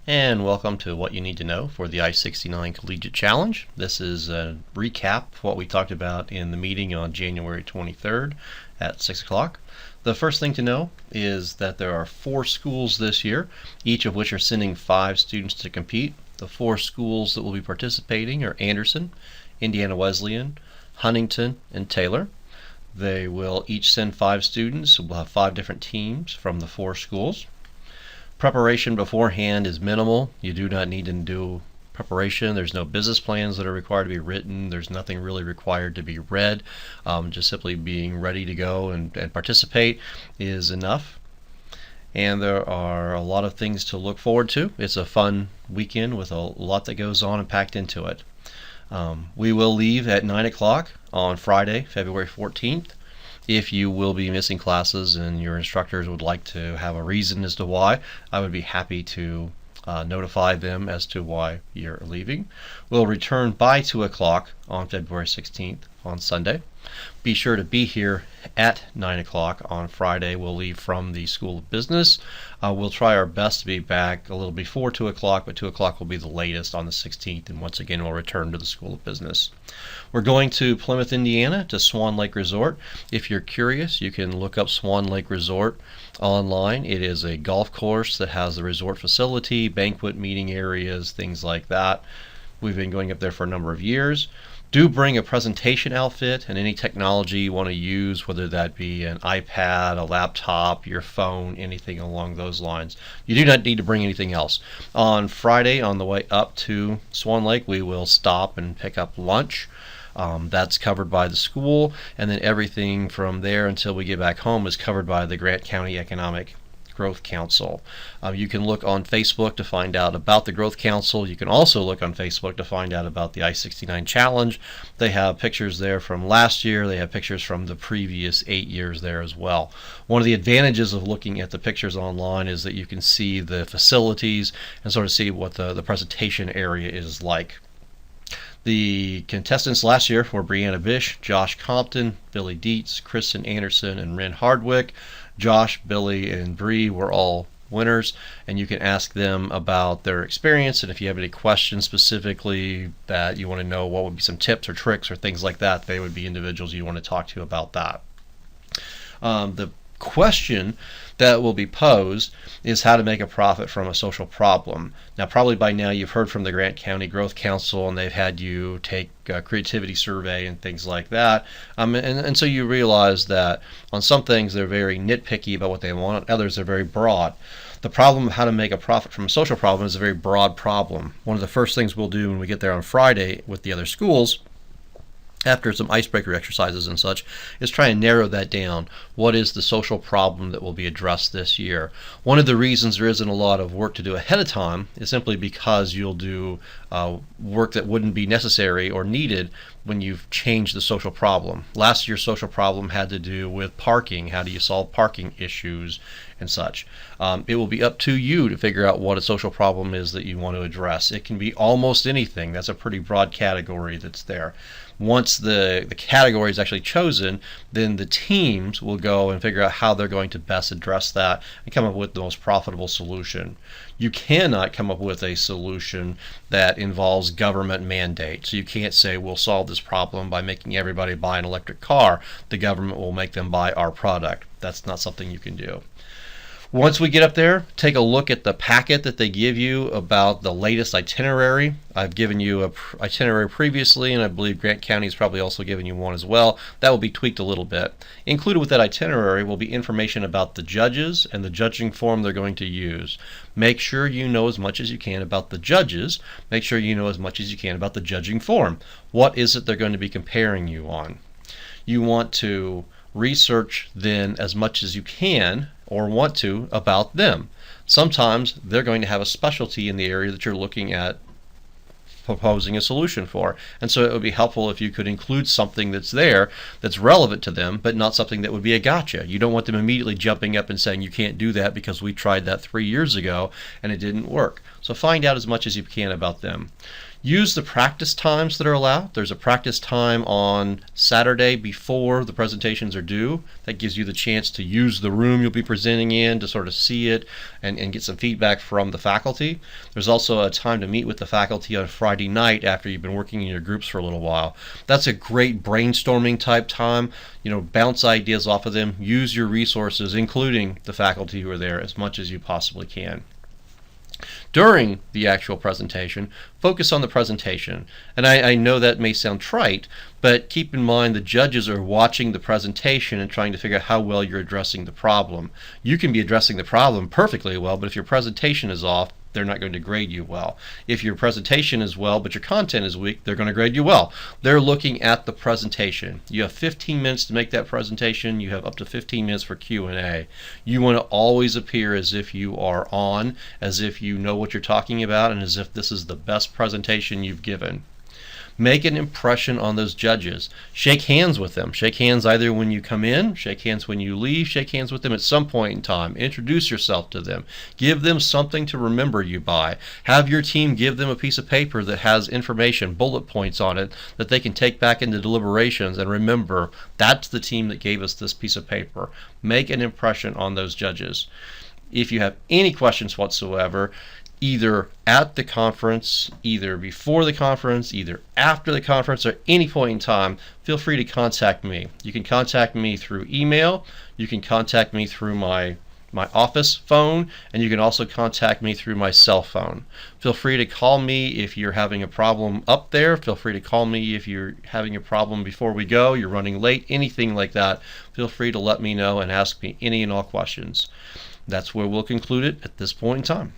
And welcome to what you need to know for the I-69 Collegiate Challenge. This is a recap of what we talked about in the meeting on January 23rd at 6 o'clock. The first thing to know is that there are 4 schools this year, each of which are sending 5 students to compete. The 4 schools that will be participating are Anderson, Indiana Wesleyan, Huntington, and Taylor. They will each send 5 students. We'll have 5 different teams from the 4 schools. Preparation beforehand is minimal. You do not need to do preparation. There's no business plans that are required to be written. There's nothing really required to be read. Just simply being ready to go and participate is enough. And there are a lot of things to look forward to. It's a fun weekend with a lot that goes on and packed into it. We will leave at 9 o'clock on Friday, February 14th. If you will be missing classes and your instructors would like to have a reason as to why, I would be happy to notify them as to why you're leaving. We'll return by 2 o'clock on February 16th on Sunday. Be sure to be here at 9 o'clock on Friday. We'll leave from the School of Business. We'll try our best to be back a little before 2 o'clock, but 2 o'clock will be the latest on the 16th, and once again we'll return to the School of Business. We're going to Plymouth, Indiana to Swan Lake Resort. If you're curious, you can look up Swan Lake Resort online. It is a golf course that has the resort facility, banquet meeting areas, things like that. We've been going up there for a number of years. Do bring a presentation outfit and any technology you want to use, whether that be an iPad, a laptop, your phone, anything along those lines. You do not need to bring anything else. On Friday, on the way up to Swan Lake, we will stop and pick up lunch. That's covered by the school, and then everything from there until we get back home is covered by the Grant County Economic Growth Council. You can look on Facebook to find out about the Growth Council. You can also look on Facebook to find out about the I-69 Challenge. They have pictures there from last year. They have pictures from the previous 8 years there as well. One of the advantages of looking at the pictures online is that you can see the facilities and sort of see what the presentation area is like. The contestants last year were Brianna Bish, Josh Compton, Billy Dietz, Kristen Anderson, and Ren Hardwick. Josh, Billy, and Bree were all winners, and you can ask them about their experience, and if you have any questions specifically that you want to know, what would be some tips or tricks or things like that, they would be individuals you want to talk to about that. The question that will be posed is how to make a profit from a social problem. Now, probably by now you've heard from the Grant County Growth Council, and they've had you take a creativity survey and things like that. And so you realize that on some things they're very nitpicky about what they want, others are very broad. The problem of how to make a profit from a social problem is a very broad problem. One of the first things we'll do when we get there on Friday with the other schools, after some icebreaker exercises and such, is try and narrow that down. What is the social problem that will be addressed this year? One of the reasons there isn't a lot of work to do ahead of time is simply because you'll do work that wouldn't be necessary or needed when you've changed the social problem. Last year's social problem had to do with parking. How do you solve parking issues and such? It will be up to you to figure out what a social problem is that you want to address. It can be almost anything. That's a pretty broad category that's there. Once the category is actually chosen, then the teams will go and figure out how they're going to best address that and come up with the most profitable solution. You cannot come up with a solution that involves government mandate. So you can't say we'll solve this problem by making everybody buy an electric car. The government will make them buy our product. That's not something you can do. Once we get up there, take a look at the packet that they give you about the latest itinerary. I've given you an itinerary previously, and I believe Grant County has probably also given you one as well. That will be tweaked a little bit. Included with that itinerary will be information about the judges and the judging form they're going to use. Make sure you know as much as you can about the judges. Make sure you know as much as you can about the judging form. What is it they're going to be comparing you on? You want to research then as much as you can or want to about them. Sometimes they're going to have a specialty in the area that you're looking at proposing a solution for, and so it would be helpful if you could include something that's there that's relevant to them, but not something that would be a gotcha. You don't want them immediately jumping up and saying you can't do that because we tried that 3 years ago and it didn't work. So find out as much as you can about them. Use the practice times that are allowed. There's a practice time on Saturday before the presentations are due. That gives you the chance to use the room you'll be presenting in to sort of see it and get some feedback from the faculty. There's also a time to meet with the faculty on Friday night after you've been working in your groups for a little while. That's a great brainstorming type time. Bounce ideas off of them. Use your resources, including the faculty who are there, as much as you possibly can. During the actual presentation, focus on the presentation. And I know that may sound trite, but keep in mind the judges are watching the presentation and trying to figure out how well you're addressing the problem. You can be addressing the problem perfectly well, but if your presentation is off, they're not going to grade you well. If your presentation is well, but your content is weak, they're going to grade you well. They're looking at the presentation. You have 15 minutes to make that presentation. You have up to 15 minutes for Q&A. You want to always appear as if you are on, as if you know what you're talking about, and as if this is the best presentation you've given. Make an impression on those judges. Shake hands with them. Shake hands either when you come in, shake hands when you leave, shake hands with them at some point in time. Introduce yourself to them. Give them something to remember you by. Have your team give them a piece of paper that has information, bullet points on it, that they can take back into deliberations and remember, that's the team that gave us this piece of paper. Make an impression on those judges. If you have any questions whatsoever, either at the conference, either before the conference, either after the conference, or any point in time, feel free to contact me. You can contact me through email, you can contact me through my office phone, and you can also contact me through my cell phone. Feel free to call me if you're having a problem up there. Feel free to call me if you're having a problem before we go, you're running late, anything like that. Feel free to let me know and ask me any and all questions. That's where we'll conclude it at this point in time.